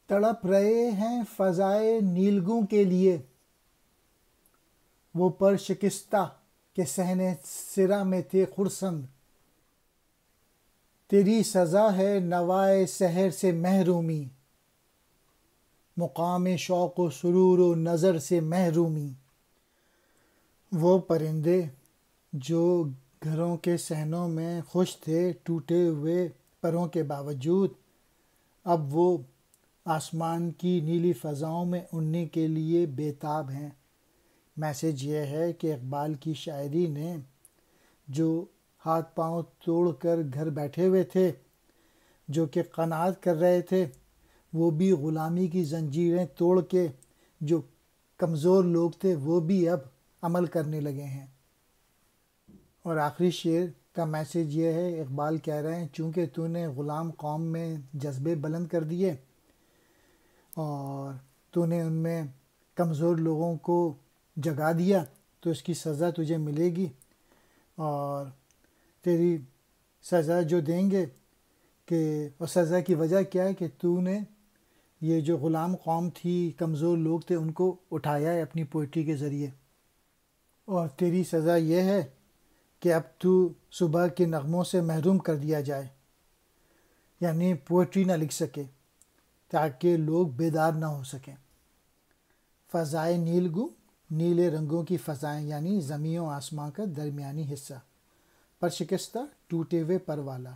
تڑپ رہے ہیں فضائے نیلگوں کے لیے، وہ پر شکستہ کے صحن سرا میں تھے خرسند۔ تیری سزا ہے نوائے سحر سے محرومی، مقام شوق و سرور و نظر سے محرومی۔ وہ پرندے جو گھروں کے صحنوں میں خوش تھے ٹوٹے ہوئے پروں کے باوجود، اب وہ آسمان کی نیلی فضاؤں میں اڑنے کے لیے بے تاب ہیں۔ میسج یہ ہے کہ اقبال کی شاعری نے جو ہاتھ پاؤں توڑ کر گھر بیٹھے ہوئے تھے، جو کہ قناعت کر رہے تھے، وہ بھی غلامی کی زنجیریں توڑ کے، جو کمزور لوگ تھے وہ بھی اب عمل کرنے لگے ہیں۔ اور آخری شعر کا میسج یہ ہے، اقبال کہہ رہے ہیں چونکہ تو نے غلام قوم میں جذبے بلند کر دیے اور تو نے ان میں کمزور لوگوں کو جگا دیا، تو اس کی سزا تجھے ملے گی۔ اور تیری سزا جو دیں گے کہ اور سزا کی وجہ کیا ہے کہ تو نے یہ جو غلام قوم تھی، کمزور لوگ تھے، ان کو اٹھایا ہے اپنی پوئٹری کے ذریعے۔ اور تیری سزا یہ ہے کہ اب تو صبح کے نغموں سے محروم کر دیا جائے، یعنی پوئٹری نہ لکھ سکے تاکہ لوگ بیدار نہ ہو سکیں۔ فضائے نیلگوں، نیلے رنگوں کی فضائیں یعنی زمین و آسمان کا درمیانی حصہ، پر شکستہ ٹوٹے ہوئے پر والا،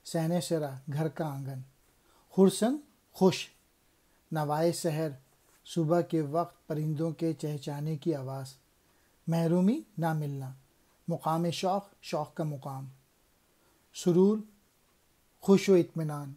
صحن سرا گھر کا آنگن، خرسن خوش، نوائے سحر صبح کے وقت پرندوں کے چہچانے کی آواز، محرومی نہ ملنا، مقام شوق شوق کا مقام، سرور خوش و اطمینان،